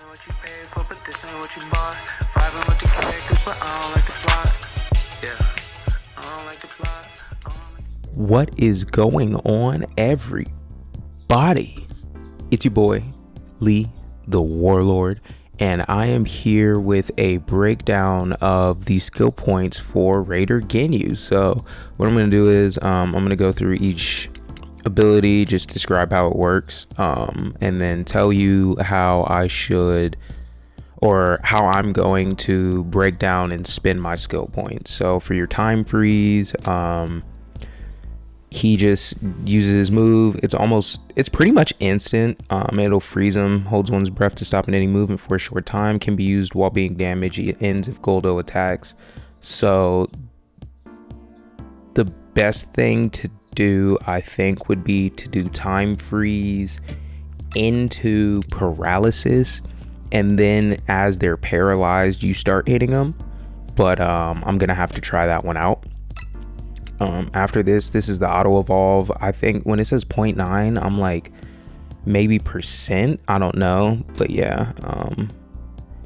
what you paid for, but this ain't what you bought. Vibing with the characters, but I don't like the plot. Yeah, I don't like the plot. What is going on, everybody? It's your boy, Lee, the Warlord, and I am here with a breakdown of the skill points for Raider Ginyu. So what I'm going to do is I'm going to go through each ability, just describe how it works, and then tell you how I should, or how I'm going to break down and spin my skill points. So for your time freeze, he just uses his move. It's pretty much instant. It'll freeze him, holds one's breath to stop any movement for a short time, can be used while being damaged. It ends if Goldo attacks. So the best thing to do, I think, would be to do time freeze into paralysis, and then as they're paralyzed, you start hitting them. But I'm gonna have to try that one out. After this is the auto evolve. I think when it says 0.9, I'm like maybe percent, I don't know, but yeah,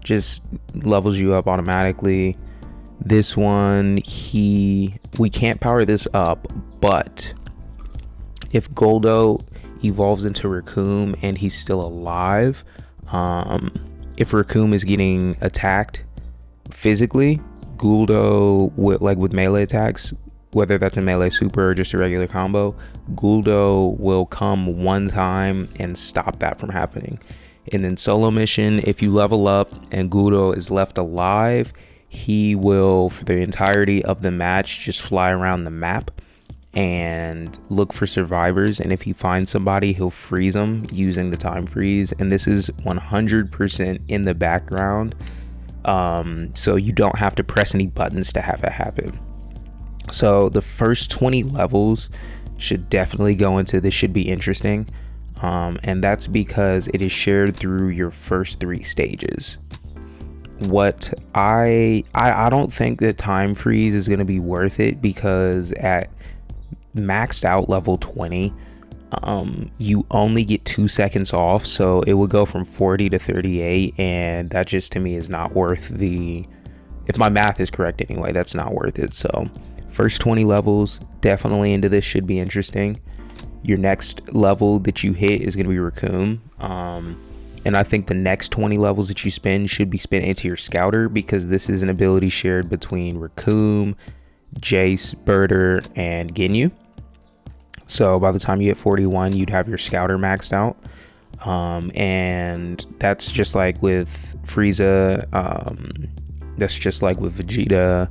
just levels you up automatically. This one, we can't power this up, but if Goldo evolves into Raccoon and he's still alive, if Raccoon is getting attacked physically, Goldo with melee attacks, whether that's a melee super or just a regular combo, Goldo will come one time and stop that from happening. And then solo mission, if you level up and Goldo is left alive, he will, for the entirety of the match, just fly around the map and look for survivors, and if he finds somebody, he'll freeze them using the time freeze. And this is 100% in the background, so you don't have to press any buttons to have it happen. So the first 20 levels should definitely go into this, should be interesting, and that's because it is shared through your first 3 stages. What I don't think that time freeze is going to be worth it, because at maxed out level 20, you only get 2 seconds off, so it would go from 40 to 38, and that just to me is not worth the, if my math is correct anyway, that's not worth it. So first 20 levels definitely into this, should be interesting. Your next level that you hit is going to be Raccoon, and I think the next 20 levels that you spend should be spent into your Scouter, because this is an ability shared between Raccoon, Jace, Birder, and Ginyu. So by the time you hit 41, you'd have your Scouter maxed out, and that's just like with Frieza, that's just like with Vegeta,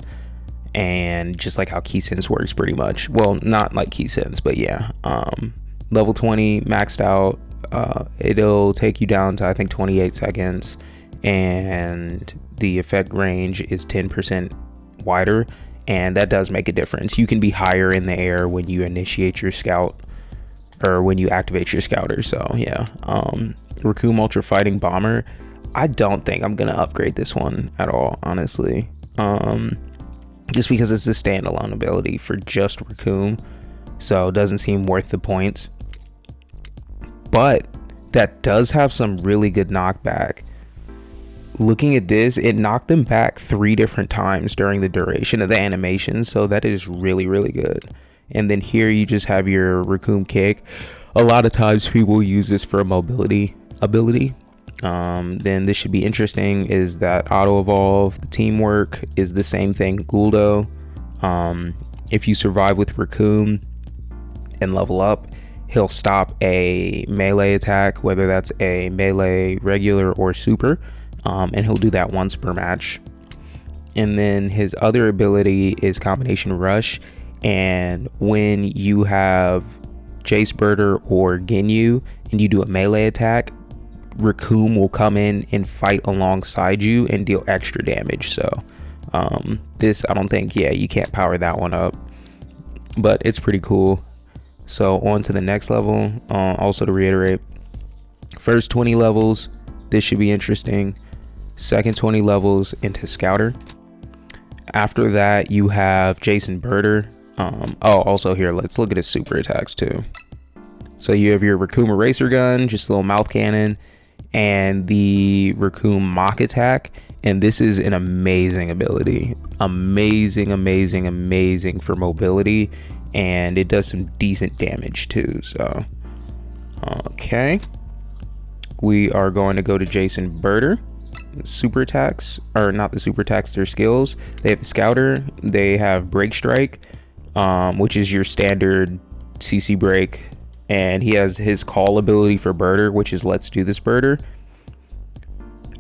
and just like how Key Sense works pretty much. Well, not like Key Sense, but yeah. Level 20 maxed out, it'll take you down to I think 28 seconds, and the effect range is 10% wider, and that does make a difference. You can be higher in the air when you initiate your scout, or when you activate your Scouter. So yeah, Raccoon Ultra Fighting Bomber, I don't think I'm gonna upgrade this one at all, honestly, just because it's a standalone ability for just Raccoon, so it doesn't seem worth the points. But that does have some really good knockback. Looking at this, it knocked them back 3 different times during the duration of the animation, so that is really, really good. And then here you just have your Raccoon Kick. A lot of times people use this for a mobility ability. Then this should be interesting is that auto evolve. The teamwork is the same thing, Goldo. If you survive with Raccoon and level up, he'll stop a melee attack, whether that's a melee, regular, or super, and he'll do that once per match. And then his other ability is Combination Rush, and when you have Jace, Birder, or Ginyu and you do a melee attack, Raccoon will come in and fight alongside you and deal extra damage. So this, I don't think, yeah, you can't power that one up, but it's pretty cool. So on to the next level. Also to reiterate, first 20 levels, this should be interesting. Second 20 levels into Scouter. After that, you have Jason Birder. Also here, let's look at his super attacks too. So you have your Raccoon Eraser Gun, just a little mouth cannon. and the Raccoon Mock Attack. And this is an amazing ability. Amazing for mobility. And it does some decent damage too. So, okay. We are going to go to Jason Birder. Super attacks, or not the super attacks, their skills. They have the Scouter. They have Break Strike, which is your standard CC break. And he has his call ability for Birder, which is Let's Do This Birder.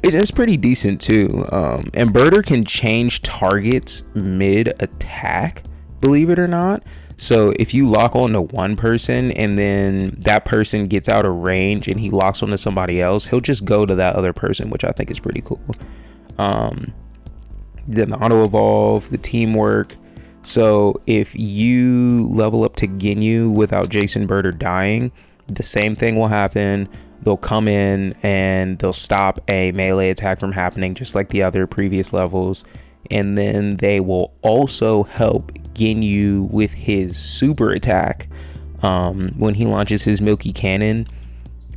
It is pretty decent too. And Birder can change targets mid-attack, believe it or not. So if you lock on to one person and then that person gets out of range and he locks onto somebody else, he'll just go to that other person, which I think is pretty cool. Then the auto evolve, the teamwork. So if you level up to Ginyu without Jason Birder dying, the same thing will happen. They'll come in and they'll stop a melee attack from happening, just like the other previous levels. And then they will also help Ginyu with his super attack. When he launches his Milky Cannon,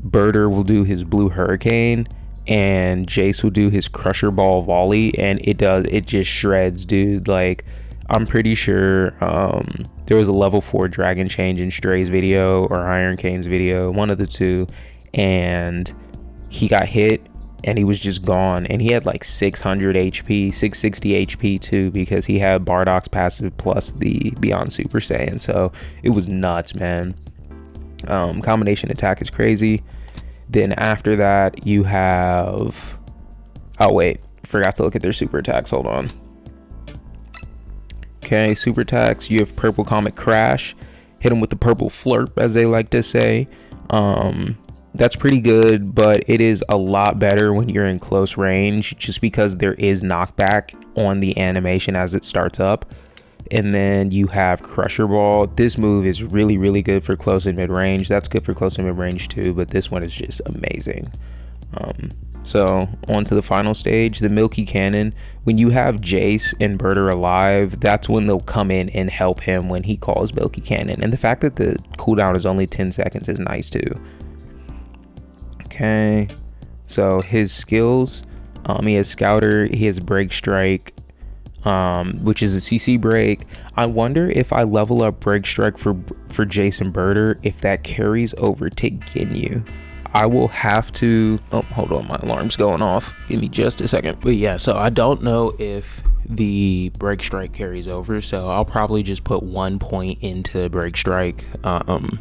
Birder will do his Blue Hurricane and Jace will do his Crusher Ball Volley, and it just shreds, dude. Like, I'm pretty sure there was a level 4 Dragon Change in Stray's video or Iron Cane's video, one of the two, and he got hit and he was just gone, and he had like 600 HP, 660 HP too, because he had Bardock's passive plus the Beyond Super Saiyan. So it was nuts, man. Combination attack is crazy. Then after that you have, oh wait, forgot to look at their super attacks, hold on. Okay, super attacks, you have Purple Comet Crash, hit him with the purple flurp, as they like to say. That's pretty good, but it is a lot better when you're in close range, just because there is knockback on the animation as it starts up. And then you have Crusher Ball. This move is really good for close and mid range. That's good for close and mid range too, but this one is just amazing. So on to the final stage, the Milky Cannon. When you have Jace and Birder alive, that's when they'll come in and help him when he calls Milky Cannon. And the fact that the cooldown is only 10 seconds is nice too. Okay, so his skills, he has Scouter, he has Break Strike, which is a CC break. I wonder if I level up Break Strike for Jason Birder, if that carries over to Ginyu. I will have to, oh, hold on, my alarm's going off. Give me just a second. But yeah, so I don't know if the Break Strike carries over, so I'll probably just put 1 point into Break Strike on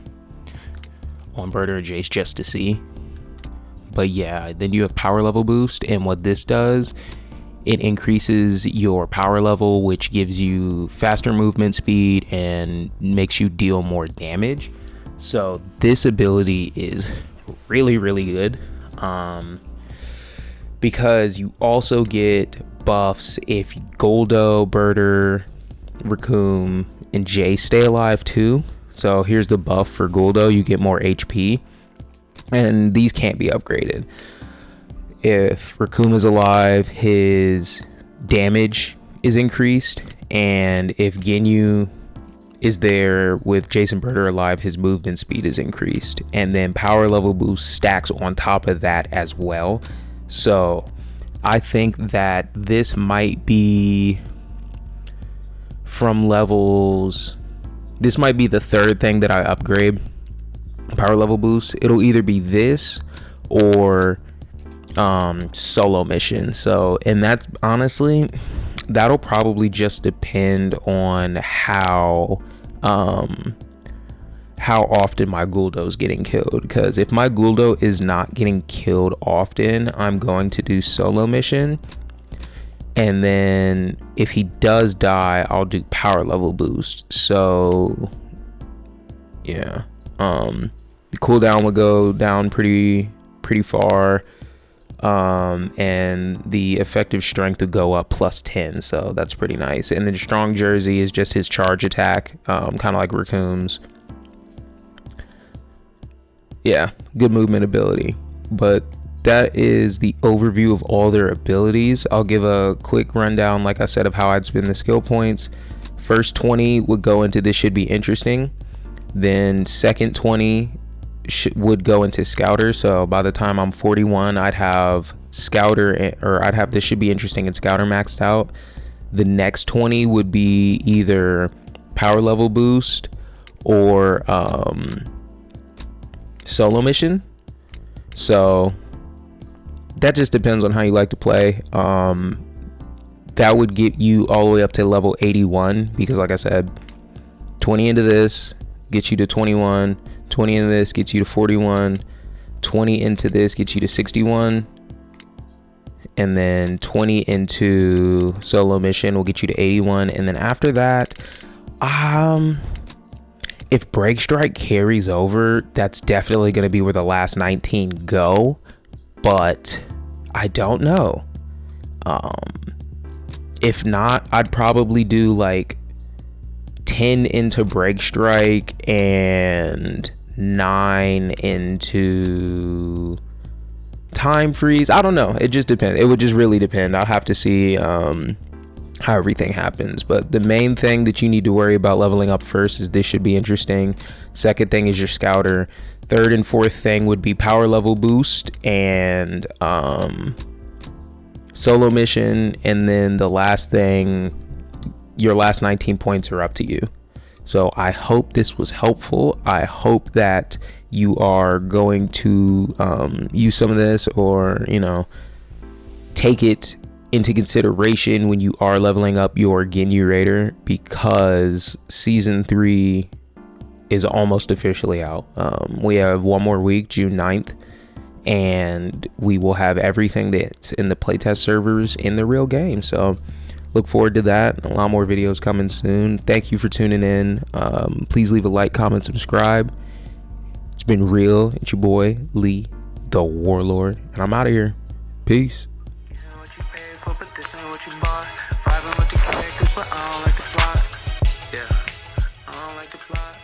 Birder and Jace just to see. But yeah, then you have Power Level Boost, and what this does, it increases your power level, which gives you faster movement speed and makes you deal more damage. So this ability is really good, because you also get buffs if Goldo, Birder, Raccoon, and Jay stay alive too. So here's the buff for Goldo, you get more HP. And these can't be upgraded. If Raccoon is alive, his damage is increased, and if Ginyu is there with Jason Birder alive, his movement speed is increased, and then power level boost stacks on top of that as well. So I think that this might be from levels, this might be the third thing that I upgrade. Power level boost, it'll either be this or solo mission. So, and that's honestly, that'll probably just depend on how often my Guldo's getting killed, because if my Guldo is not getting killed often, I'm going to do solo mission, and then if he does die, I'll do power level boost. So yeah, the cooldown would go down pretty far, and the effective strength would go up plus 10, so that's pretty nice. And then strong jersey is just his charge attack, kind of like Raccoon's. Yeah, good movement ability. But that is the overview of all their abilities. I'll give a quick rundown, like I said, of how I'd spend the skill points. First 20 would go into this should be interesting. Then second 20 would go into Scouter. So by the time I'm 41, I'd have Scouter, or I'd have This Should Be Interesting and Scouter maxed out. The next 20 would be either power level boost or solo mission. So that just depends on how you like to play. That would get you all the way up to level 81, because like I said, 20 into this gets you to 21, 20 into this gets you to 41, 20 into this gets you to 61, and then 20 into solo mission will get you to 81. And then after that, if Break Strike carries over, that's definitely going to be where the last 19 go, but I don't know. If not, I'd probably do like 10 into Break Strike and 9 into Time Freeze. I don't know. It just depends. It would just really depend. I'll have to see how everything happens. But the main thing that you need to worry about leveling up first is This Should Be Interesting. Second thing is your Scouter. Third and fourth thing would be power level boost and solo mission. And then the last thing, your last 19 points are up to you. So I hope this was helpful. I hope that you are going to use some of this, or take it into consideration when you are leveling up your Ginyu Raider, because season 3 is almost officially out. We have one more week, June 9th, and we will have everything that's in the playtest servers in the real game. So look forward to that. A lot more videos coming soon. Thank you for tuning in. Please leave a like, comment, subscribe. It's been real. It's your boy Lee, the Warlord, and I'm out of here. Peace. You know what you paid for, but this ain't what you bought. Vibing with the characters, but I don't like the plot. Yeah, I don't like the plot.